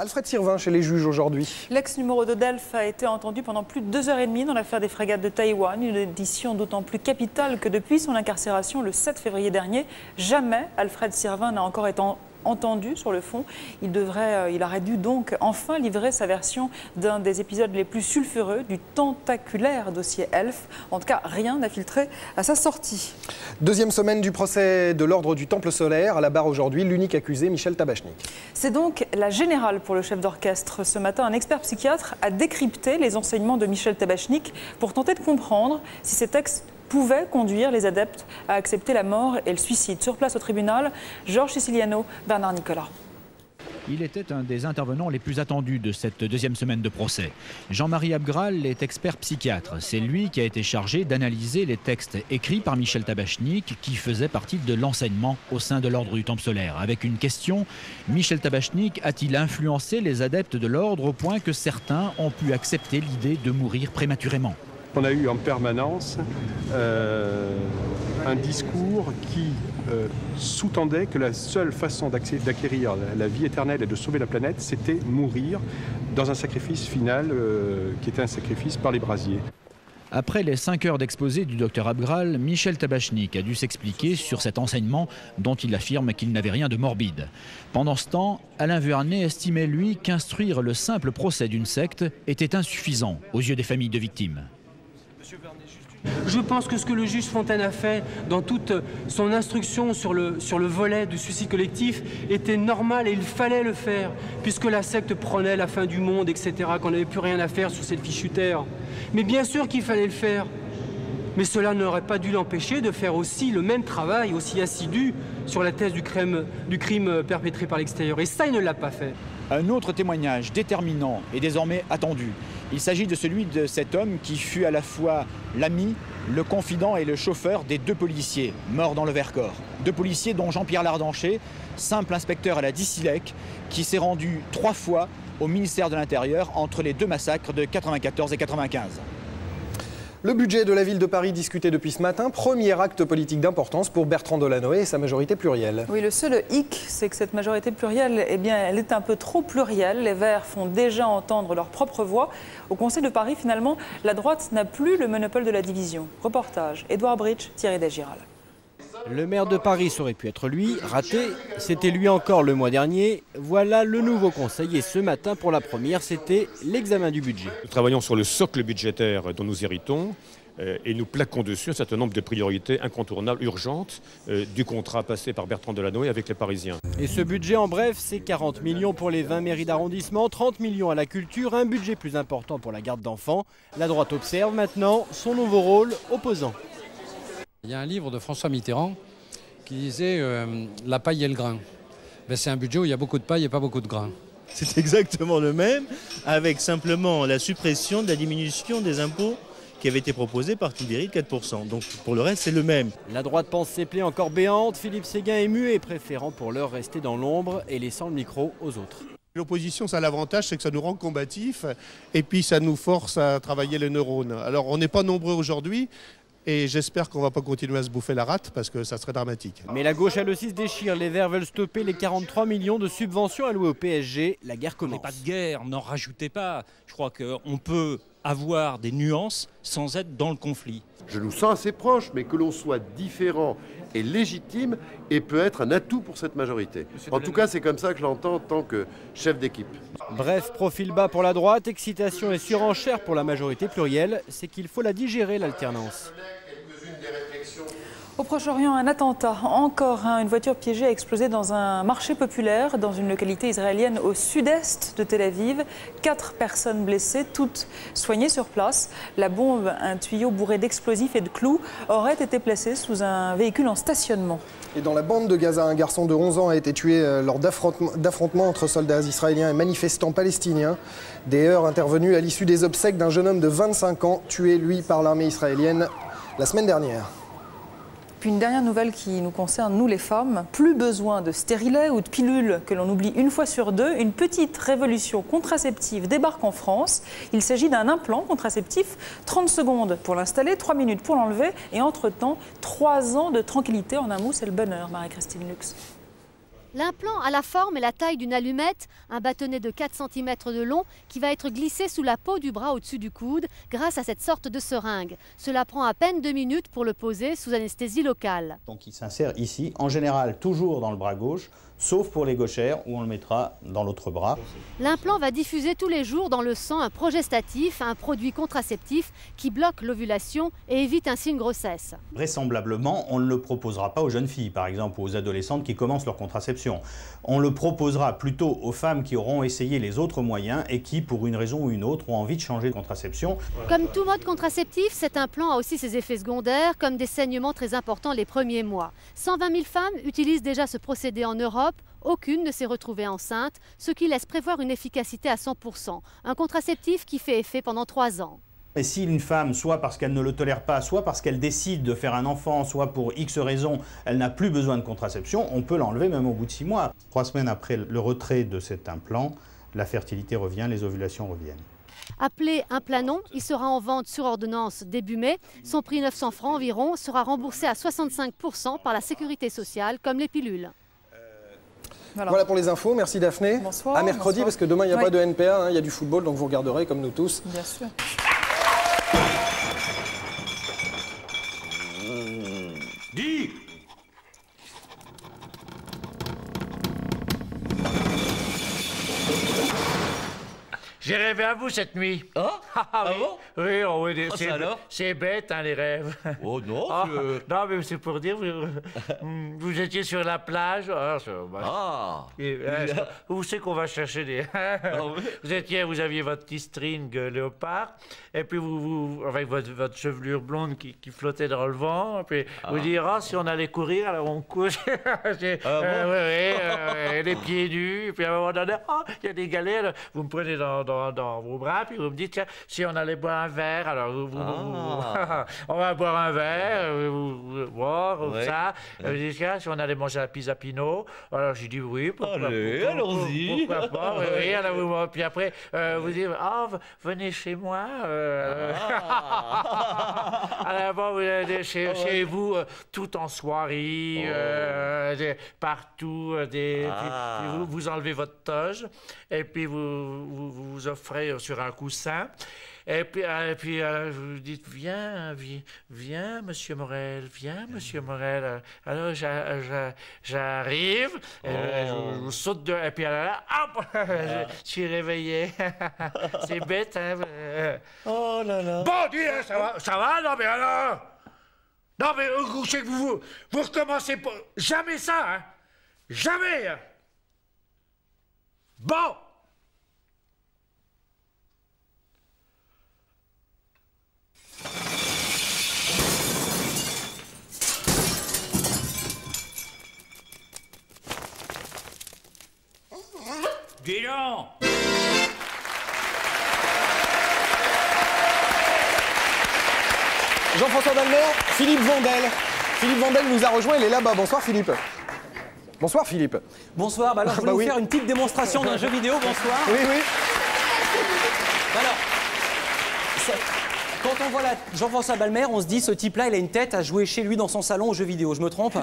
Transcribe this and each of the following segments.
Alfred Sirvin chez les juges aujourd'hui. L'ex-numéro 2 d'Elf a été entendu pendant plus de 2h30 dans l'affaire des frégates de Taïwan, une audition d'autant plus capitale que depuis son incarcération le 7 février dernier, jamais Alfred Sirvin n'a encore été entendu sur le fond. Il aurait dû donc enfin livrer sa version d'un des épisodes les plus sulfureux du tentaculaire dossier Elf. En tout cas, rien n'a filtré à sa sortie. Deuxième semaine du procès de l'ordre du Temple solaire. À la barre aujourd'hui, l'unique accusé, Michel Tabachnik. C'est donc la générale pour le chef d'orchestre. Ce matin, un expert psychiatre a décrypté les enseignements de Michel Tabachnik pour tenter de comprendre si ces textes pouvait conduire les adeptes à accepter la mort et le suicide. Sur place au tribunal, Georges Siciliano, Bernard Nicolas. Il était un des intervenants les plus attendus de cette deuxième semaine de procès. Jean-Marie Abgral est expert psychiatre. C'est lui qui a été chargé d'analyser les textes écrits par Michel Tabachnik qui faisaient partie de l'enseignement au sein de l'ordre du Temple solaire. Avec une question, Michel Tabachnik a-t-il influencé les adeptes de l'ordre au point que certains ont pu accepter l'idée de mourir prématurément ? On a eu en permanence un discours qui sous-tendait que la seule façon d'acquérir la vie éternelle et de sauver la planète, c'était mourir dans un sacrifice final qui était un sacrifice par les brasiers. Après les 5 heures d'exposé du docteur Abgral, Michel Tabachnik a dû s'expliquer sur cet enseignement dont il affirme qu'il n'avait rien de morbide. Pendant ce temps, Alain Vuarnet estimait, lui, qu'instruire le simple procès d'une secte était insuffisant aux yeux des familles de victimes. Je pense que ce que le juge Fontaine a fait dans toute son instruction sur le volet du suicide collectif était normal et il fallait le faire, puisque la secte prenait la fin du monde, etc., qu'on n'avait plus rien à faire sur cette fichue terre. Mais bien sûr qu'il fallait le faire. Mais cela n'aurait pas dû l'empêcher de faire aussi le même travail, aussi assidu, sur la thèse du crime perpétré par l'extérieur. Et ça, il ne l'a pas fait. Un autre témoignage déterminant est désormais attendu. Il s'agit de celui de cet homme qui fut à la fois l'ami, le confident et le chauffeur des 2 policiers morts dans le Vercors. 2 policiers dont Jean-Pierre Lardancher, simple inspecteur à la Dicilec, qui s'est rendu 3 fois au ministère de l'Intérieur entre les 2 massacres de 94 et 95. Le budget de la ville de Paris discuté depuis ce matin, premier acte politique d'importance pour Bertrand Delanoë et sa majorité plurielle. Oui, le seul hic, c'est que cette majorité plurielle, eh bien, elle est un peu trop plurielle. Les Verts font déjà entendre leur propre voix. Au Conseil de Paris, finalement, la droite n'a plus le monopole de la division. Reportage, Édouard Bridge, Thierry Desgiral. Le maire de Paris aurait pu être lui, raté, c'était lui encore le mois dernier. Voilà le nouveau conseil et ce matin pour la première, c'était l'examen du budget. Nous travaillons sur le socle budgétaire dont nous héritons et nous plaquons dessus un certain nombre de priorités incontournables, urgentes du contrat passé par Bertrand Delanoë avec les Parisiens. Et ce budget en bref, c'est 40 millions pour les 20 mairies d'arrondissement, 30 millions à la culture, un budget plus important pour la garde d'enfants. La droite observe maintenant son nouveau rôle opposant. Il y a un livre de François Mitterrand qui disait la paille et le grain. Ben, c'est un budget où il y a beaucoup de paille et pas beaucoup de grain. C'est exactement le même, avec simplement la suppression de la diminution des impôts qui avait été proposée par Tibéri de 4%. Donc pour le reste, c'est le même. La droite pense ses plaies encore béantes, Philippe Séguin est muet, préférant pour l'heure rester dans l'ombre et laissant le micro aux autres. L'opposition, ça a l'avantage, c'est que ça nous rend combatifs et puis ça nous force à travailler les neurones. Alors on n'est pas nombreux aujourd'hui. Et j'espère qu'on ne va pas continuer à se bouffer la rate parce que ça serait dramatique. Mais la gauche, elle aussi, se déchire. Les Verts veulent stopper les 43 millions de subventions allouées au PSG. La guerre commence. Pas de guerre, n'en rajoutez pas. Je crois qu'on peut avoir des nuances sans être dans le conflit. Je nous sens assez proches, mais que l'on soit différent et légitime et peut être un atout pour cette majorité. En tout cas, c'est comme ça que je l'entends en tant que chef d'équipe. Bref, profil bas pour la droite, excitation et surenchère pour la majorité plurielle. C'est qu'il faut la digérer, l'alternance. Au Proche-Orient, un attentat. Encore une voiture piégée a explosé dans un marché populaire dans une localité israélienne au sud-est de Tel Aviv. 4 personnes blessées, toutes soignées sur place. La bombe, un tuyau bourré d'explosifs et de clous, aurait été placé sous un véhicule en stationnement. Et dans la bande de Gaza, un garçon de 11 ans a été tué lors d'affrontements entre soldats israéliens et manifestants palestiniens. Des heurts intervenus à l'issue des obsèques d'un jeune homme de 25 ans, tué, lui, par l'armée israélienne la semaine dernière. Puis une dernière nouvelle qui nous concerne, nous les femmes. Plus besoin de stérilets ou de pilules que l'on oublie une fois sur deux. Une petite révolution contraceptive débarque en France. Il s'agit d'un implant contraceptif. 30 secondes pour l'installer, 3 minutes pour l'enlever. Et entre-temps, 3 ans de tranquillité. En un mot, c'est le bonheur, Marie-Christine Lux. L'implant a la forme et la taille d'une allumette, un bâtonnet de 4 cm de long qui va être glissé sous la peau du bras au-dessus du coude grâce à cette sorte de seringue. Cela prend à peine 2 minutes pour le poser sous anesthésie locale. Donc il s'insère ici, en général toujours dans le bras gauche, sauf pour les gauchères où on le mettra dans l'autre bras. L'implant va diffuser tous les jours dans le sang un progestatif, un produit contraceptif qui bloque l'ovulation et évite ainsi une grossesse. Vraisemblablement, on ne le proposera pas aux jeunes filles, par exemple, ou aux adolescentes qui commencent leur contraception. On le proposera plutôt aux femmes qui auront essayé les autres moyens et qui, pour une raison ou une autre, ont envie de changer de contraception. Comme tout mode contraceptif, cet implant a aussi ses effets secondaires, comme des saignements très importants les premiers mois. 120 000 femmes utilisent déjà ce procédé en Europe. Aucune ne s'est retrouvée enceinte, ce qui laisse prévoir une efficacité à 100%. Un contraceptif qui fait effet pendant 3 ans. Et si une femme, soit parce qu'elle ne le tolère pas, soit parce qu'elle décide de faire un enfant, soit pour X raisons, elle n'a plus besoin de contraception, on peut l'enlever même au bout de 6 mois. 3 semaines après le retrait de cet implant, la fertilité revient, les ovulations reviennent. Appelé Implanon, il sera en vente sur ordonnance début mai. Son prix 900 francs environ sera remboursé à 65% par la sécurité sociale, comme les pilules. Voilà pour les infos, merci Daphné. Bonsoir. À mercredi, bonsoir. parce que demain il n'y a pas de NPA, hein, il y a du football, donc vous regarderez comme nous tous. Bien sûr. Dis! J'ai rêvé à vous cette nuit. Ah, oui. bon? Oui, oh, oui, ça alors? C'est bête, hein, les rêves. Oh non, non, mais c'est pour dire, vous étiez sur la plage. Vous savez qu'on va chercher des... Vous aviez votre petit string léopard, et puis vous avec votre chevelure blonde qui flottait dans le vent, et puis vous dites, si on allait courir, alors on couche. Les pieds nus, et puis à un moment donné, il y a des galets, alors, vous me prenez dans vos bras, puis vous me dites, tiens, si on allait boire un verre, alors on va boire un verre, boire, ça. Vous dites, tiens, si on allait manger la pizza Pinot, alors j'ai dit oui, allons-y. Pourquoi pas, oui, alors puis après, vous dites, venez chez moi. Alors bon, vous allez chez vous, tout en soirée, partout, vous enlevez votre toge, et puis vous offrez sur un coussin. Et puis vous dites, viens, Monsieur Morel, viens, Monsieur Morel. Alors, j'arrive, je saute de... Et puis là, hop, je suis réveillé. C'est bête, hein. Oh là là. Bon, dis, ça va? Non, mais alors... Non, mais vous recommencez pas... Jamais ça, hein. Jamais. Bon. Dis donc! Jean-François Balmer, Philippe Vandel. Philippe Vandel nous a rejoint, il est là-bas. Bonsoir Philippe. Bonsoir Philippe. Bonsoir, alors je vais vous faire une petite démonstration d'un jeu vidéo, bonsoir. Oui, oui. Alors, quand on voit Jean-François Balmer, on se dit, ce type-là, il a une tête à jouer chez lui dans son salon aux jeux vidéo, je me trompe?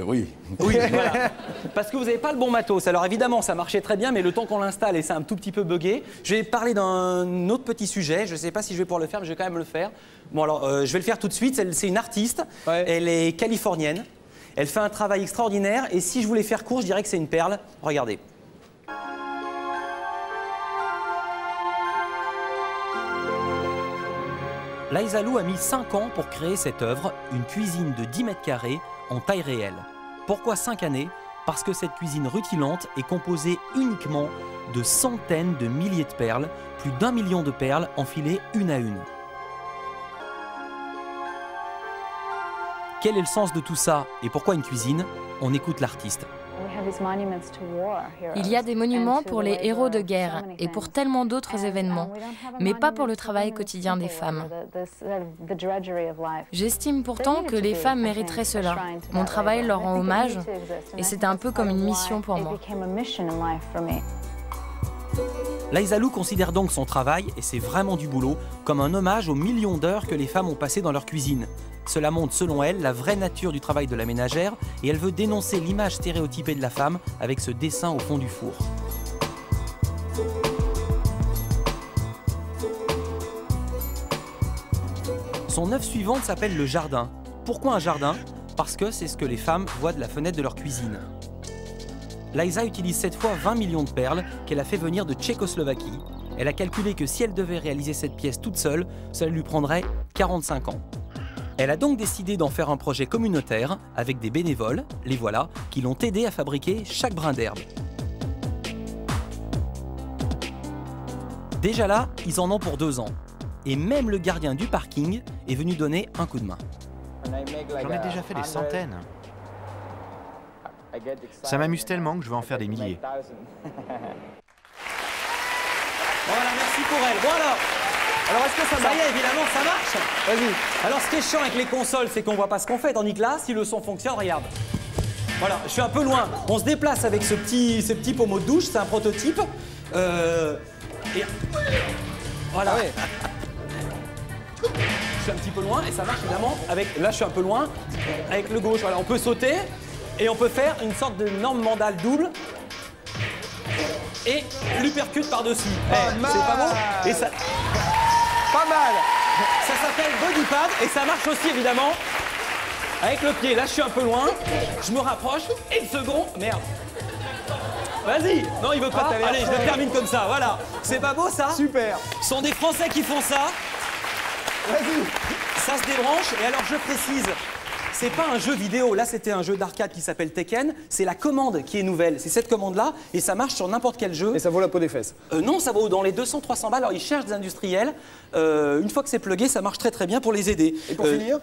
Oui. Oui, voilà. Parce que vous n'avez pas le bon matos. Alors évidemment, ça marchait très bien, mais le temps qu'on l'installe et c'est un tout petit peu buggé. Je vais parler d'un autre petit sujet. Je ne sais pas si je vais pouvoir le faire, mais je vais quand même le faire. Bon, alors, je vais le faire tout de suite. C'est une artiste. Ouais. Elle est californienne. Elle fait un travail extraordinaire. Et si je voulais faire court, je dirais que c'est une perle. Regardez. Liza Lou a mis 5 ans pour créer cette œuvre, une cuisine de 10 mètres carrés en taille réelle. Pourquoi 5 années? Parce que cette cuisine rutilante est composée uniquement de centaines de milliers de perles, plus d'1 million de perles enfilées une à une. Quel est le sens de tout ça et pourquoi une cuisine? On écoute l'artiste. Il y a des monuments pour les héros de guerre et pour tellement d'autres événements, mais pas pour le travail quotidien des femmes. J'estime pourtant que les femmes mériteraient cela. Mon travail leur rend hommage et c'est un peu comme une mission pour moi. Liza Lou considère donc son travail, et c'est vraiment du boulot, comme un hommage aux millions d'heures que les femmes ont passées dans leur cuisine. Cela montre selon elle la vraie nature du travail de la ménagère et elle veut dénoncer l'image stéréotypée de la femme avec ce dessin au fond du four. Son œuvre suivante s'appelle le jardin. Pourquoi un jardin? Parce que c'est ce que les femmes voient de la fenêtre de leur cuisine. Liza utilise cette fois 20 millions de perles qu'elle a fait venir de Tchécoslovaquie. Elle a calculé que si elle devait réaliser cette pièce toute seule, cela lui prendrait 45 ans. Elle a donc décidé d'en faire un projet communautaire avec des bénévoles, les voilà, qui l'ont aidé à fabriquer chaque brin d'herbe. Déjà là, ils en ont pour 2 ans. Et même le gardien du parking est venu donner un coup de main. J'en ai déjà fait des centaines. Ça m'amuse tellement que je veux en faire des milliers. Voilà, merci pour elle. Bon alors est-ce que ça marche? Ça y est, évidemment, ça marche. Vas-y. Alors ce qui est chiant avec les consoles, c'est qu'on voit pas ce qu'on fait, tandis que là, si le son fonctionne, regarde. Voilà, je suis un peu loin. On se déplace avec ce petit pommeau de douche, c'est un prototype. Et voilà. Ouais. Je suis un petit peu loin et ça marche évidemment avec. Là, je suis un peu loin avec le gauche. Voilà, on peut sauter et on peut faire une sorte d'énorme mandale double. Et l'uppercut par-dessus. C'est pas bon? Et ça... Pas mal. Ça s'appelle bodypad et ça marche aussi évidemment avec le pied. Là, je suis un peu loin. Je me rapproche. Et le second, merde. Vas-y. Non, il veut pas. Allez, je le termine comme ça. Voilà. C'est pas beau ça? Super. Ce sont des Français qui font ça. Vas-y. Ça se débranche. Et alors, je précise. C'est pas un jeu vidéo, là c'était un jeu d'arcade qui s'appelle Tekken, c'est la commande qui est nouvelle, c'est cette commande-là, et ça marche sur n'importe quel jeu. Et ça vaut la peau des fesses? Non, ça vaut dans les 200-300 balles, alors ils cherchent des industriels, une fois que c'est plugué, ça marche très très bien pour les aider. Et pour finir?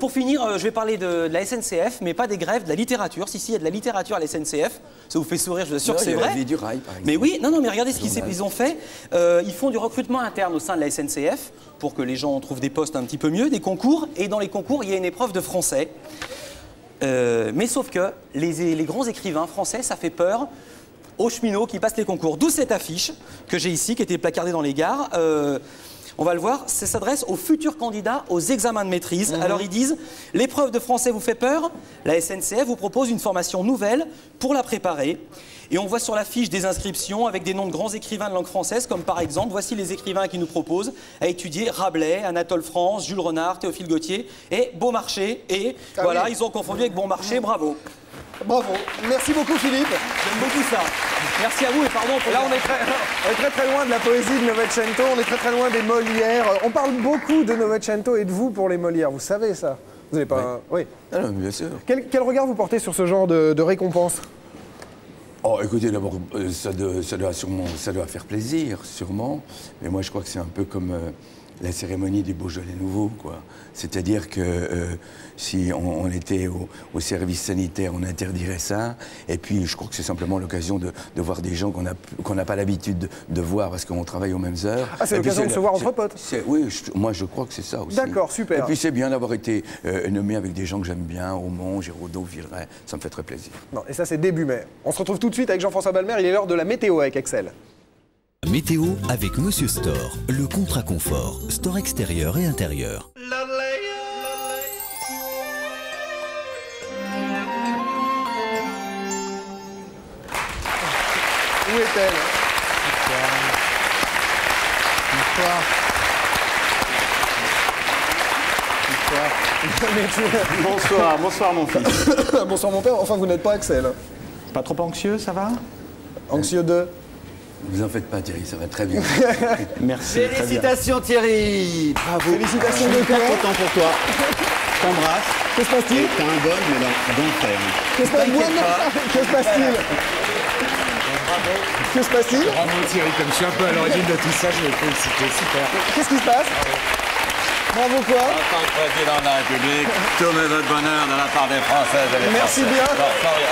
Pour finir, je vais parler de la SNCF, mais pas des grèves, de la littérature. Si, il y a de la littérature à la SNCF, ça vous fait sourire, je vous assure que c'est vrai. La vie du rail, par exemple. Mais oui, non, mais regardez ce qu'ils ont fait, ils font du recrutement interne au sein de la SNCF, pour que les gens trouvent des postes un petit peu mieux, des concours, et dans les concours, il y a une épreuve de français. Mais sauf que les grands écrivains français, ça fait peur aux cheminots qui passent les concours. D'où cette affiche que j'ai ici, qui était placardée dans les gares. On va le voir, ça s'adresse aux futurs candidats aux examens de maîtrise. Alors ils disent, l'épreuve de français vous fait peur? La SNCF vous propose une formation nouvelle pour la préparer. Et on voit sur l'affiche des inscriptions avec des noms de grands écrivains de langue française, comme par exemple, voici les écrivains qui nous proposent à étudier Rabelais, Anatole France, Jules Renard, Théophile Gautier et Beaumarchais. Et voilà, ils ont confondu avec Bonmarchais, bravo. Bravo. Merci beaucoup Philippe. J'aime beaucoup ça. Merci à vous et pardon pour... Là on est très loin de la poésie de Novecento, on est très loin des Molières. On parle beaucoup de Novecento et de vous pour les Molières, vous savez ça? Vous n'avez pas... Oui. Ah non, bien sûr. Quel regard vous portez sur ce genre de récompense? Oh, écoutez, d'abord, ça doit faire plaisir, sûrement. Mais moi, je crois que c'est un peu comme la cérémonie des Beaujolais nouveaux, quoi. C'est-à-dire que si on était au service sanitaire, on interdirait ça. Et puis, je crois que c'est simplement l'occasion de voir des gens qu'on n'a pas l'habitude de voir parce qu'on travaille aux mêmes heures. Ah, c'est l'occasion de se voir entre potes? Oui, moi, je crois que c'est ça aussi. D'accord, super. Et puis, c'est bien d'avoir été nommé avec des gens que j'aime bien, Aumont, Géraudot, Villeray. Ça me fait très plaisir. Non, et ça, c'est début mai. On se retrouve tout de suite avec Jean-François Balmer. Il est l'heure de la météo avec Excel. Météo avec Monsieur Store, le contrat confort, store extérieur et intérieur. Où est-elle? Bonsoir, bonsoir mon fils. Bonsoir mon père, enfin vous n'êtes pas Axel. Pas trop anxieux, ça va? Anxieux de? Vous en faites pas Thierry, ça va très bien. Merci. Félicitations Thierry. Bravo. Félicitations de Très content pour toi. Je t'embrasse. Que se passe-t-il? T'as un bon, mais dans le ferme. Que se passe-t-il? Que se passe-t-il? Bravo Thierry, comme je suis un peu à l'origine de tout ça, je vais te féliciter. Super. Qu'est-ce qui se passe? Bravo quoi? En tant que président de la République, tous mes vœux de bonheur de la part des Françaises et des Merci Français. bien.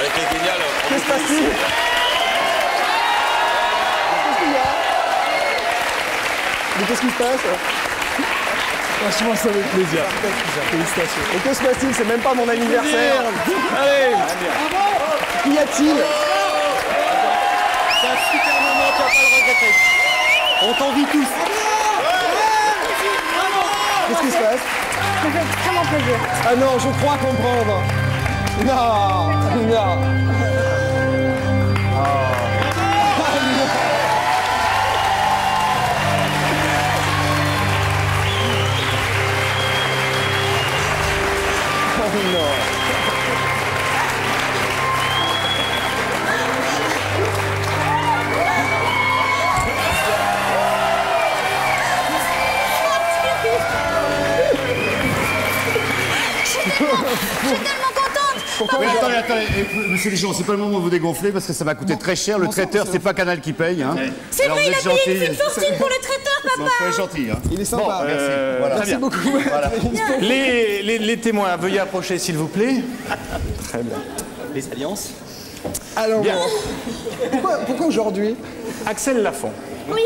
Elle était géniale. Que se passe-t-il? Mais qu'est-ce qui se passe? Franchement, ça fait plaisir. Félicitations. Et que se passe-t-il? C'est même pas mon anniversaire. Allez. Qu'y a-t-il? C'est un super moment, tu vas pas le regretter. Patrick. On t'envie tous. Qu'est-ce qui se passe? Ça fait extrêmement plaisir. Ah non, je crois comprendre. Non, non. Je suis tellement contente. Pourquoi oui, attendez, monsieur Dijon, c'est pas le moment de vous dégonfler parce que ça va coûter très cher. Le traiteur, c'est pas Canal qui paye. Hein. C'est vrai, il a payé une fortune pour le traiteur, papa. Non, soyez gentil. Hein. Il est sympa. Bon, merci. Voilà. Merci beaucoup. Voilà. Les témoins, veuillez approcher s'il vous plaît. Très bien. Les alliances. Alors, bien. Pourquoi aujourd'hui? Axel Lafont. Oui.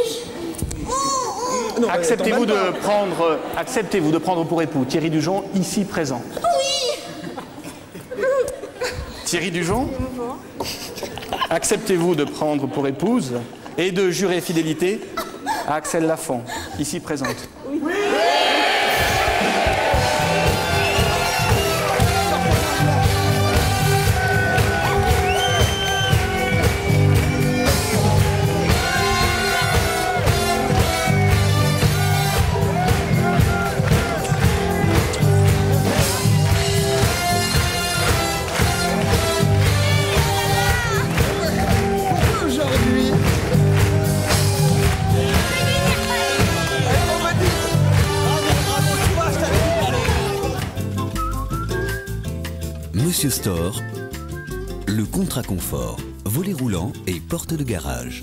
Non, Acceptez-vous de prendre pour époux Thierry Dujon, ici présent? Oui. Thierry Dujon, acceptez-vous de prendre pour épouse et de jurer fidélité à Axel Lafont, ici présente? Oui. Monsieur Store, le contrat confort, volet roulant et porte de garage.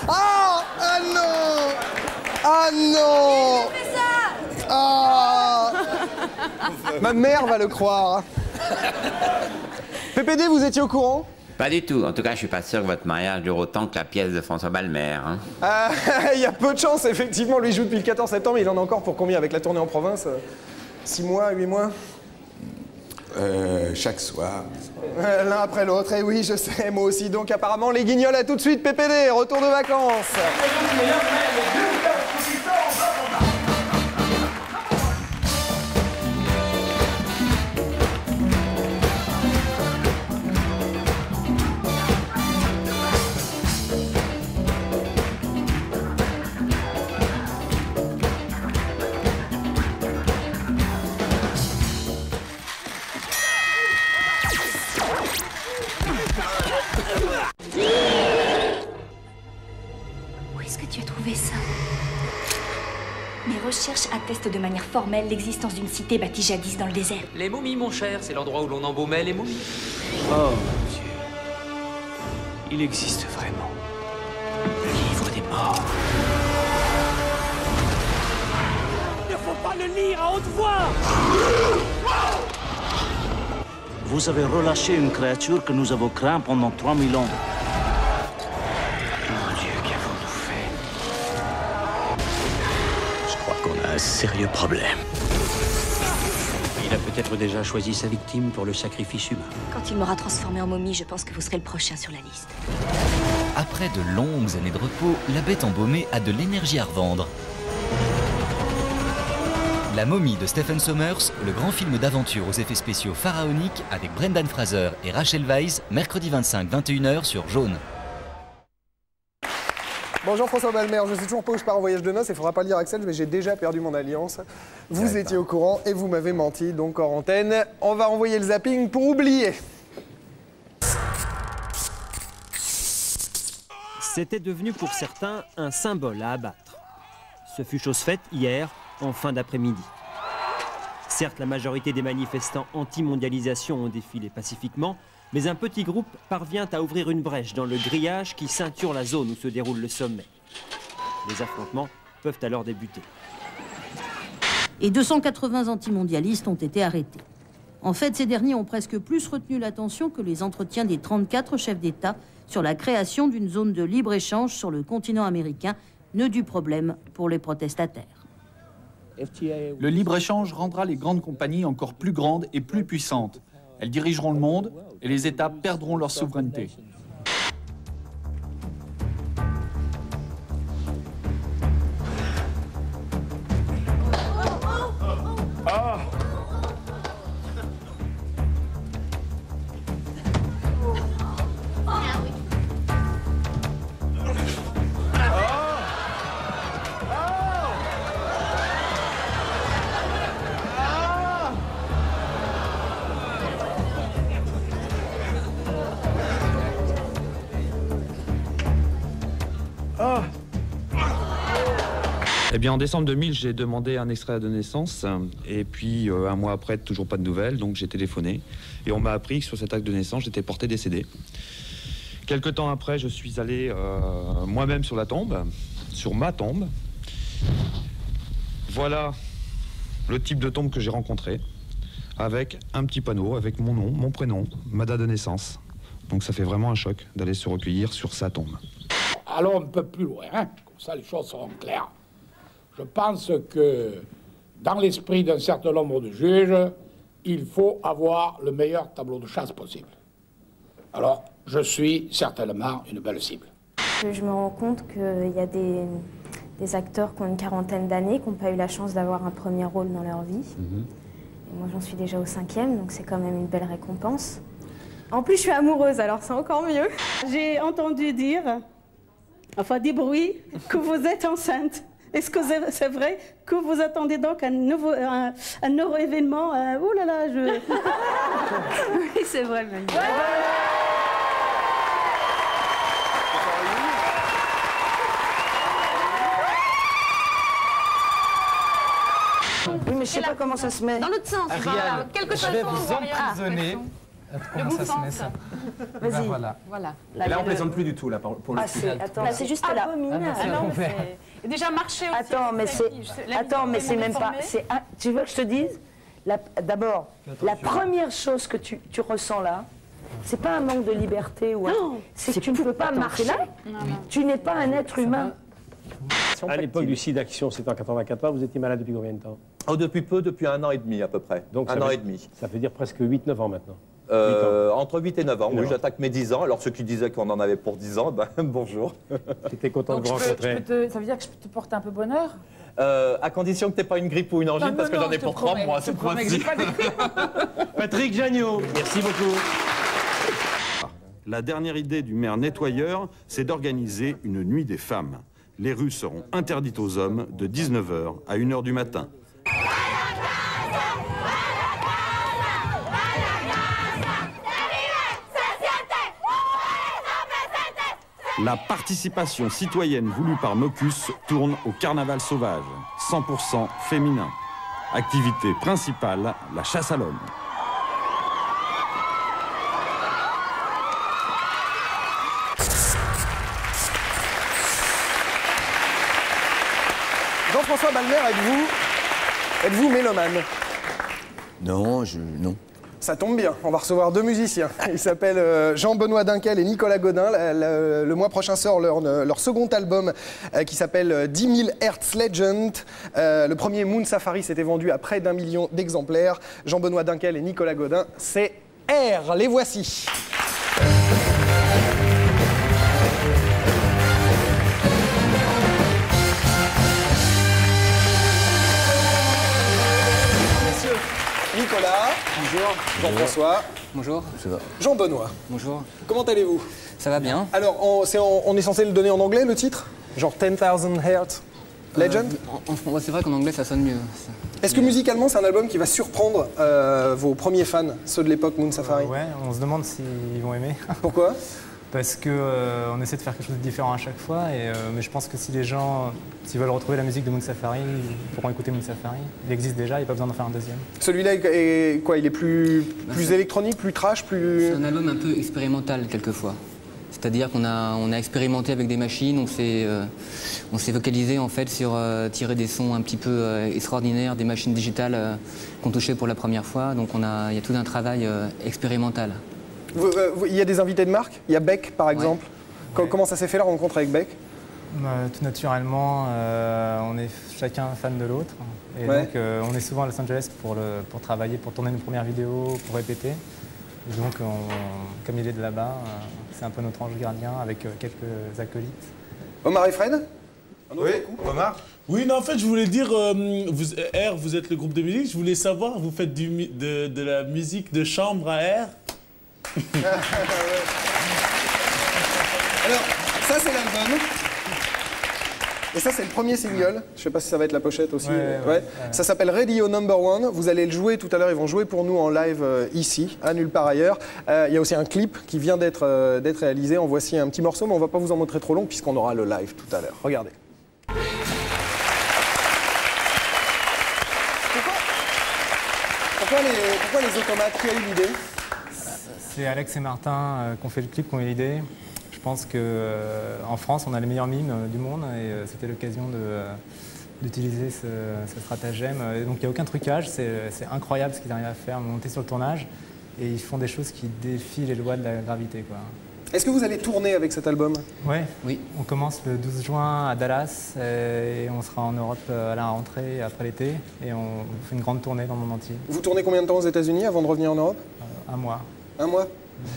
Ah! Ah non! Ah non! Ah! Ma mère va le croire. PPD, vous étiez au courant? Pas du tout. En tout cas, je suis pas sûr que votre mariage dure autant que la pièce de François Balmer. Hein. Il y a peu de chance, effectivement. Lui joue depuis le 14 septembre. Il en a encore pour combien avec la tournée en province? 6 mois, 8 mois? Chaque soir. L'un après l'autre, et oui, je sais, moi aussi. Donc apparemment, les guignols à tout de suite, PPD, retour de vacances. Où est-ce que tu as trouvé ça? Mes recherches attestent de manière formelle l'existence d'une cité bâtie jadis dans le désert. Les momies, mon cher, c'est l'endroit où l'on embaumait les momies. Oh mon Dieu. Il existe vraiment. Le livre des morts. Il ne faut pas le lire à haute voix. Vous avez relâché une créature que nous avons craint pendant 3000 ans. Mon Dieu, qu'avons-nous fait? Je crois qu'on a un sérieux problème. Il a peut-être déjà choisi sa victime pour le sacrifice humain. Quand il m'aura transformé en momie, je pense que vous serez le prochain sur la liste. Après de longues années de repos, la bête embaumée a de l'énergie à revendre. La momie de Stephen Sommers, le grand film d'aventure aux effets spéciaux pharaoniques avec Brendan Fraser et Rachel Weisz, mercredi 25, 21h sur Jaune. Bonjour François Balmer, je sais toujours pas où je pars en voyage de noces, il faudra pas le dire Axel, mais j'ai déjà perdu mon alliance. Vous étiez au courant et vous m'avez menti, donc hors antenne, on va envoyer le zapping pour oublier. C'était devenu pour certains un symbole à abattre. Ce fut chose faite hier, en fin d'après-midi. Certes, la majorité des manifestants anti-mondialisation ont défilé pacifiquement, mais un petit groupe parvient à ouvrir une brèche dans le grillage qui ceinture la zone où se déroule le sommet. Les affrontements peuvent alors débuter. Et 280 antimondialistes ont été arrêtés. En fait, ces derniers ont presque plus retenu l'attention que les entretiens des 34 chefs d'État sur la création d'une zone de libre-échange sur le continent américain, nœud du problème pour les protestataires. Le libre-échange rendra les grandes compagnies encore plus grandes et plus puissantes. Elles dirigeront le monde et les États perdront leur souveraineté. Ah. Eh bien, en décembre 2000, j'ai demandé un extrait de naissance. Et puis, un mois après, toujours pas de nouvelles. Donc, j'ai téléphoné. Et on m'a appris que sur cet acte de naissance, j'étais porté décédé. Quelque temps après, je suis allé moi-même sur la tombe, sur ma tombe. Voilà le type de tombe que j'ai rencontré, avec un petit panneau, avec mon nom, mon prénom, ma date de naissance. Donc, ça fait vraiment un choc d'aller se recueillir sur sa tombe. Allons un peu plus loin, hein, comme ça les choses seront claires. Je pense que dans l'esprit d'un certain nombre de juges, il faut avoir le meilleur tableau de chasse possible. Alors, je suis certainement une belle cible. Je me rends compte qu'il y a des acteurs qui ont une quarantaine d'années, qui n'ont pas eu la chance d'avoir un premier rôle dans leur vie. Et moi, j'en suis déjà au 5e, donc c'est quand même une belle récompense. En plus, je suis amoureuse, alors c'est encore mieux. J'ai entendu dire, enfin des bruits, que vous êtes enceinte. Est-ce que c'est vrai que vous attendez donc un nouveau événement ouh là là, je... Oui, c'est vrai, Manu. Oui, mais je sais pas comment ça se met. Dans l'autre sens, Ariane, quelque chose. je vais vous emprisonner. Comment ça se met, ça? Vas-y. Voilà. Là, on plaisante plus du tout, là, pour le Attends, là, c'est juste là. Déjà marché aussi. Attends, mais c'est même pas... Tu veux que je te dise? D'abord, la première chose que tu ressens là, c'est pas un manque de liberté ou c'est que tu ne peux pas marcher là. Tu n'es pas un être humain. À l'époque du site d'Action, c'était en 1984, vous étiez malade depuis combien de temps? Oh, depuis peu, depuis 1 an et demi à peu près. Donc, un an et demi. Ça veut dire presque 8-9 ans maintenant. Entre 8 et 9 ans, oui, j'attaque mes 10 ans. Alors ceux qui disaient qu'on en avait pour 10 ans, ben bonjour. J'étais content de vous rencontrer. Ça veut dire que je peux te porter un peu bonheur? À condition que tu n'aies pas une grippe ou une angine, parce que j'en ai pour 3 mois cette fois-ci. Patrick Jagneau, merci beaucoup. La dernière idée du maire nettoyeur, c'est d'organiser une nuit des femmes. Les rues seront interdites aux hommes de 19h à 1h du matin. La participation citoyenne voulue par Mocus tourne au carnaval sauvage, 100% féminin. Activité principale, la chasse à l'homme. Jean-François Balmer, êtes-vous mélomane? Non, non. Ça tombe bien, on va recevoir 2 musiciens. Ils s'appellent Jean-Benoît Dinkel et Nicolas Godin. Le mois prochain sort leur second album qui s'appelle 10 000 Hertz Legend. Le premier Moon Safari s'était vendu à près d'1 million d'exemplaires. Jean-Benoît Dinkel et Nicolas Godin, c'est R, les voici. Nicolas. Bonjour. Jean-François. Bonjour. Jean-Benoît. Bonjour. Comment allez-vous? Ça va bien. Alors, on est censé le donner en anglais, le titre? Genre 10,000 Hertz Legend? C'est vrai qu'en anglais, ça sonne mieux. Est-ce que musicalement, c'est un album qui va surprendre vos premiers fans, ceux de l'époque Moon Safari? Ouais, on se demande s'ils vont aimer. Pourquoi? Parce qu'on essaie de faire quelque chose de différent à chaque fois, mais je pense que si les gens s'ils veulent retrouver la musique de Moon Safari, ils pourront écouter Moon Safari. Il existe déjà, il n'y a pas besoin d'en faire un deuxième. Celui-là est quoi? Il est plus électronique, plus trash, plus... C'est un album un peu expérimental quelquefois. C'est-à-dire qu'on a expérimenté avec des machines, on s'est focalisé en fait sur tirer des sons un petit peu extraordinaires, des machines digitales qu'on touchait pour la première fois. Donc il y a tout un travail expérimental. Il y a des invités de marque? Il y a Beck par exemple. Ouais. Comment ça s'est fait la rencontre avec Beck? Tout naturellement, on est chacun fan de l'autre. Et donc on est souvent à Los Angeles pour travailler, pour tourner nos premières vidéos, pour répéter. Et donc comme il est de là-bas, c'est un peu notre ange gardien avec quelques acolytes. Omar et Fred? Oui, Omar? Oui, non, en fait, je voulais dire, vous êtes le groupe de musique, je voulais savoir, vous faites de la musique de chambre à R? Alors, ça c'est l'album. Et ça, c'est le premier single. Je sais pas si ça va être la pochette aussi. Ouais. Ça s'appelle Radio Number One. Vous allez le jouer tout à l'heure. Ils vont jouer pour nous en live ici, à nulle part ailleurs. Il y a aussi un clip qui vient d'être réalisé. En voici un petit morceau, mais on va pas vous en montrer trop long puisqu'on aura le live tout à l'heure. Regardez. Pourquoi les automates? Qui a eu l'idée? C'est Alex et Martin qui ont fait le clip, qui ont eu l'idée. Je pense qu'en France, on a les meilleurs mimes du monde et c'était l'occasion d'utiliser ce stratagème. Et donc il n'y a aucun trucage, c'est incroyable ce qu'ils arrivent à faire, monter sur le tournage. Et ils font des choses qui défient les lois de la gravité, quoi. Est-ce que vous allez tourner avec cet album? Oui. On commence le 12 juin à Dallas et on sera en Europe à la rentrée après l'été. Et on fait une grande tournée dans le monde entier. Vous tournez combien de temps aux États-Unis avant de revenir en Europe? Un mois. Un mois?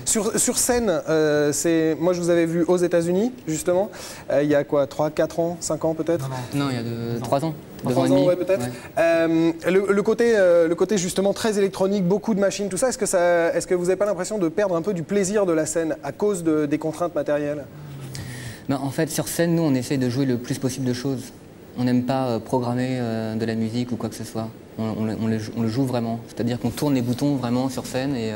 Sur scène, moi je vous avais vu aux États-Unis justement, il y a quoi, 3, 4 ans, 5 ans peut-être? Non, il y a 3 ans. 3 ans, ouais, peut-être. Ouais. Le côté justement très électronique, beaucoup de machines, tout ça, est-ce que vous n'avez pas l'impression de perdre un peu du plaisir de la scène à cause des contraintes matérielles? En fait, sur scène, nous, on essaye de jouer le plus possible de choses. On n'aime pas programmer de la musique ou quoi que ce soit. On le joue vraiment. C'est-à-dire qu'on tourne les boutons vraiment sur scène et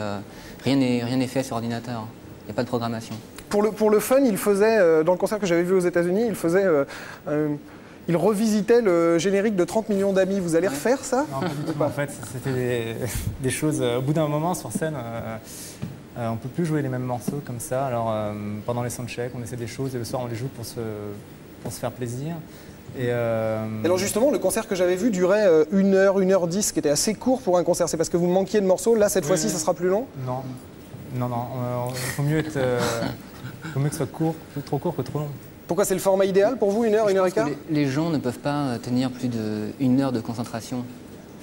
rien n'est fait sur ordinateur. Il n'y a pas de programmation. Pour le fun, il faisait, dans le concert que j'avais vu aux États-Unis, il revisitait le générique de 30 millions d'amis. Vous allez refaire ça? Non, pas du tout. En fait, c'était des choses... Au bout d'un moment, sur scène, on ne peut plus jouer les mêmes morceaux comme ça. Alors, pendant les soundchecks, on essaie des choses et le soir, on les joue pour se faire plaisir. Et alors justement, le concert que j'avais vu durait 1 heure, 1h10, ce qui était assez court pour un concert. C'est parce que vous manquiez de morceaux. Là, cette fois-ci, ça sera plus long? Non. Il faut mieux que ce soit court, plus trop court que trop long. Pourquoi c'est le format idéal pour vous, 1 heure, 1 heure et quart? Les gens ne peuvent pas tenir plus d'1 heure de concentration.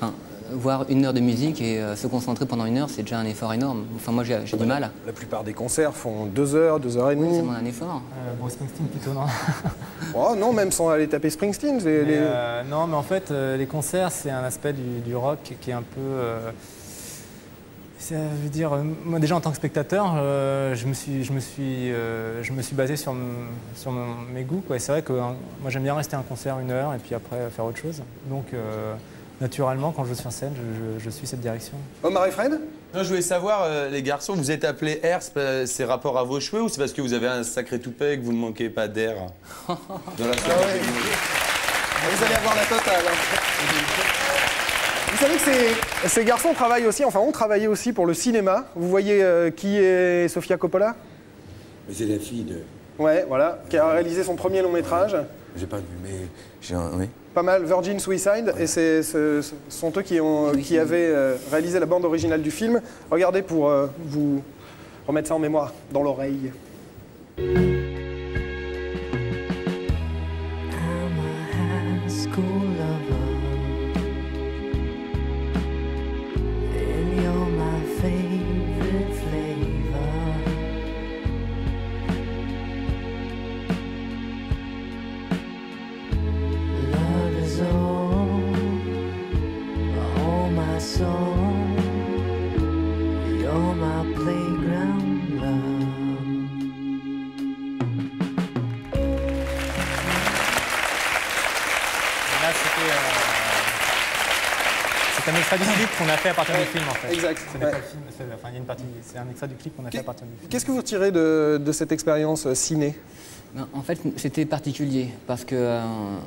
Enfin, voir 1 heure de musique et se concentrer pendant 1 heure, c'est déjà un effort énorme. Enfin, moi, j'ai du mal. La plupart des concerts font 2 heures, 2 heures et demie. C'est vraiment un effort. Bon, Springsteen plutôt, non. Oh non, même sans aller taper Springsteen. Non, mais en fait, les concerts, c'est un aspect du rock qui est un peu... ça veut dire, moi déjà en tant que spectateur, je me suis basé sur mes goûts, quoi. Et c'est vrai que moi j'aime bien rester à un concert 1 heure et puis après faire autre chose. Donc naturellement, quand je suis sur scène, je suis cette direction. Omar et Fred? Non, je voulais savoir, les garçons, vous êtes appelés Air, c'est rapport à vos cheveux ou c'est parce que vous avez un sacré toupet et que vous ne manquez pas d'air dans la soirée? Vous allez avoir la totale. Vous savez que ces garçons travaillent aussi, enfin ont travaillé aussi pour le cinéma. Vous voyez qui est Sofia Coppola? Mais c'est la fille de... Ouais, voilà, qui a réalisé son premier long métrage. J'ai pas vu, mais... Oui. Pas mal, Virgin Suicide, ouais. Et ce sont eux qui avaient réalisé la bande originale du film. Regardez pour vous remettre ça en mémoire, dans l'oreille. C'est un extrait du clip qu'on a fait à partir du film, en fait. Exact. Ce n'est pas le film, c'est un extrait du clip qu'on a fait à partir du film. Qu'est-ce que vous retirez de cette expérience ciné? En fait, c'était particulier parce que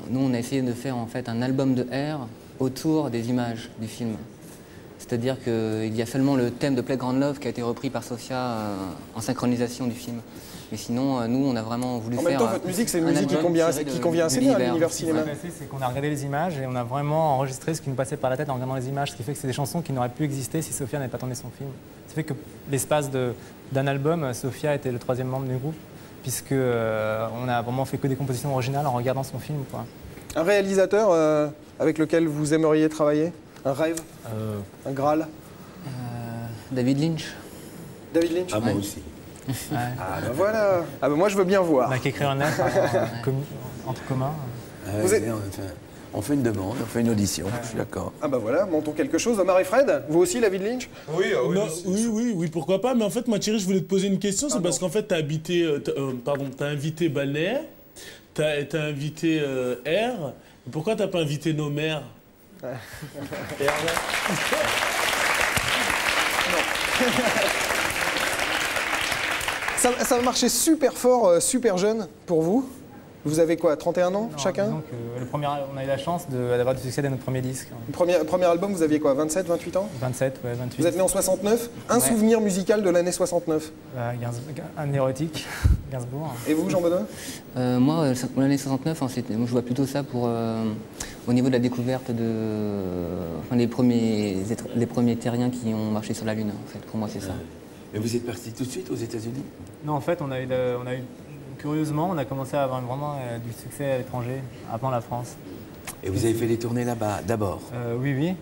nous, on a essayé de faire en fait un album de air autour des images du film. C'est-à-dire qu'il y a seulement le thème de Playground Love qui a été repris par Sofia en synchronisation du film. Mais sinon, nous, on a vraiment voulu faire... En même temps, votre musique, c'est une musique qui convient assez bien à l'univers cinéma. Ce qui s'est passé, c'est qu'on a regardé les images et on a vraiment enregistré ce qui nous passait par la tête en regardant les images, ce qui fait que c'est des chansons qui n'auraient pu exister si Sofia n'avait pas tourné son film. Ça fait que l'espace d'un album, Sofia était le 3e membre du groupe, puisque on a vraiment fait que des compositions originales en regardant son film, quoi. Un réalisateur avec lequel vous aimeriez travailler? Un rêve? Un Graal? David Lynch. David Lynch? Ah, moi aussi. Ouais. Ah ben voilà. Ah ben moi je veux bien voir. On a qu'écrire un lettre entre communs. On fait une demande, on fait une audition, je suis d'accord. Ah ben voilà, montons quelque chose. Omar et Fred, vous aussi David Lynch? Oui, pourquoi pas. Mais en fait, moi Thierry, je voulais te poser une question. C'est parce qu'en fait, t'as invité Balnéaire. T'as invité R. Pourquoi t'as pas invité nos mères? Ouais. Ça va marcher super fort, super jeune pour vous. Vous avez quoi, 31 ans chacun? Donc, on a eu la chance d'avoir du succès dès notre premier disque. Premier album, vous aviez quoi, 27, 28 ans? 27, ouais, 28. Vous êtes né en 69. Un souvenir musical de l'année 69? Un érotique, Gainsbourg. Et vous, Jean-Benoît? Moi, l'année 69, moi, je vois plutôt ça pour, au niveau de la découverte des premiers terriens qui ont marché sur la Lune. En fait, pour moi, c'est ça. Et vous êtes parti tout de suite aux États-Unis? Non, en fait, curieusement, on a commencé à avoir vraiment du succès à l'étranger, avant la France. Et vous avez fait des tournées là-bas, d'abord? Oui. Et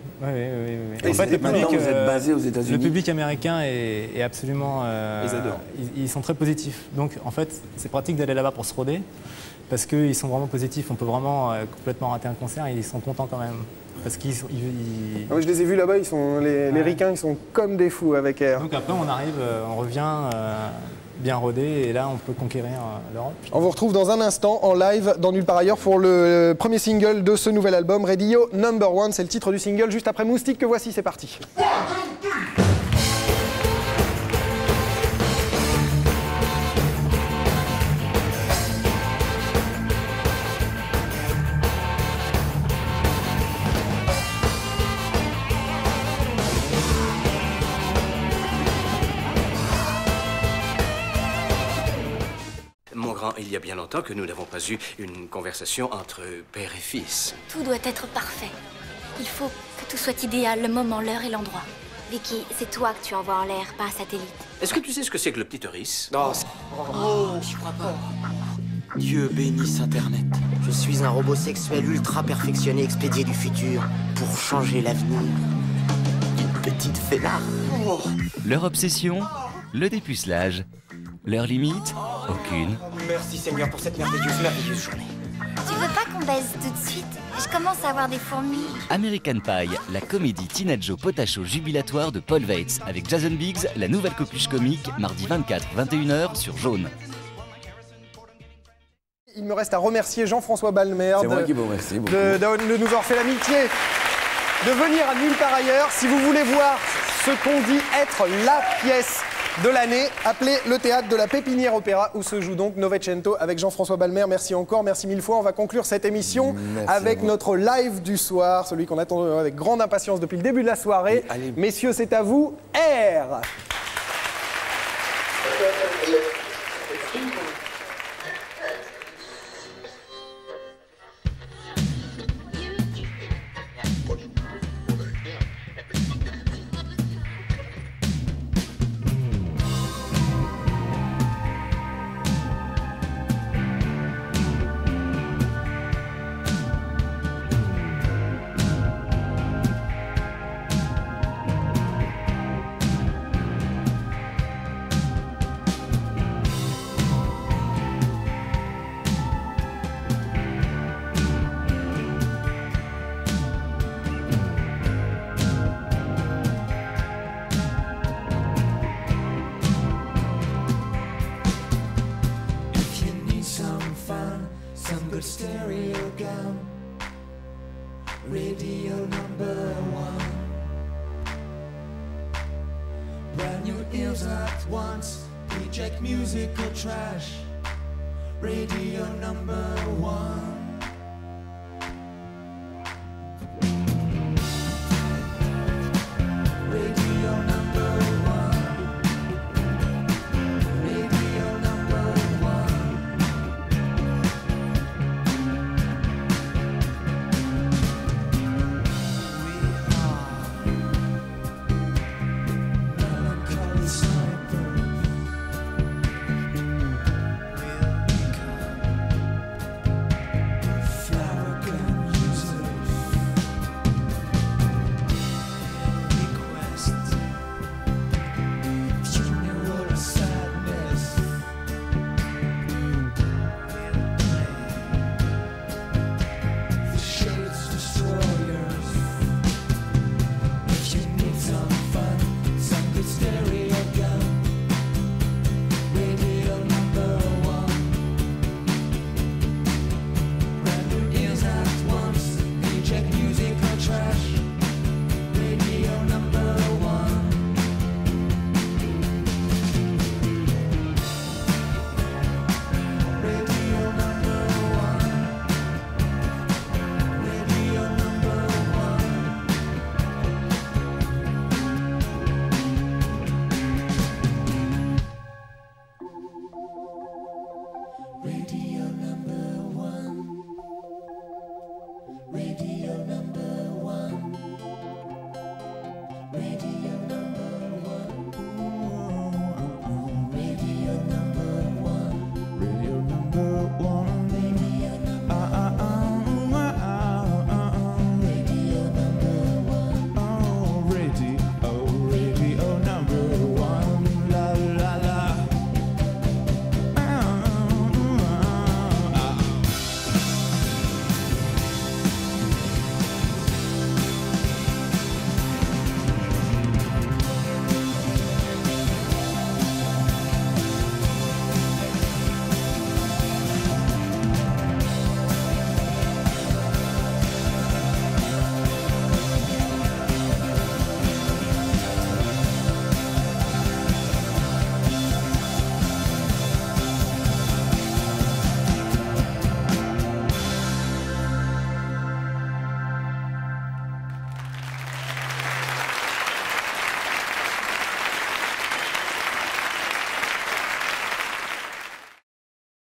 en fait, maintenant, vous êtes basé aux États-Unis? Le public américain est absolument... Ils adorent. Ils sont très positifs. Donc, en fait, c'est pratique d'aller là-bas pour se roder, parce qu'ils sont vraiment positifs. On peut vraiment complètement rater un concert et ils sont contents quand même. Parce qu'ils... Ah oui, je les ai vus là-bas, les ricains, ils sont comme des fous avec R. Donc après, on revient bien rodé et là, on peut conquérir l'Europe. On vous retrouve dans un instant en live dans Nulle part ailleurs pour le premier single de ce nouvel album, Radio Number One. C'est le titre du single juste après Moustique que voici, c'est parti. Il y a bien longtemps que nous n'avons pas eu une conversation entre père et fils. Tout doit être parfait. Il faut que tout soit idéal, le moment, l'heure et l'endroit. Vicky, c'est toi que tu envoies en l'air, pas un satellite. Est-ce que tu sais ce que c'est que le clitoris? Non, j'y crois pas. Dieu bénisse Internet. Je suis un robot sexuel ultra perfectionné expédié du futur pour changer l'avenir. Une petite fêlard. Oh. Leur obsession, le dépucelage. Leur limite, aucune. Merci Seigneur pour cette merveilleuse journée. Tu veux pas qu'on baise tout de suite? Je commence à avoir des fourmis. American Pie, la comédie Tina Joe Potacho jubilatoire de Paul Weitz avec Jason Biggs, la nouvelle coqueluche comique, mardi 24, 21h sur Jaune. Il me reste à remercier Jean-François Balmer c'est moi qui vous remercie beaucoup. De nous avoir fait l'amitié de venir à Nulle part ailleurs. Si vous voulez voir ce qu'on dit être la pièce de l'année, appelez le théâtre de la Pépinière Opéra où se joue donc Novecento avec Jean-François Balmer. Merci encore, merci mille fois. On va conclure cette émission avec notre live du soir, celui qu'on attend avec grande impatience depuis le début de la soirée. Messieurs, c'est à vous, R. Radio number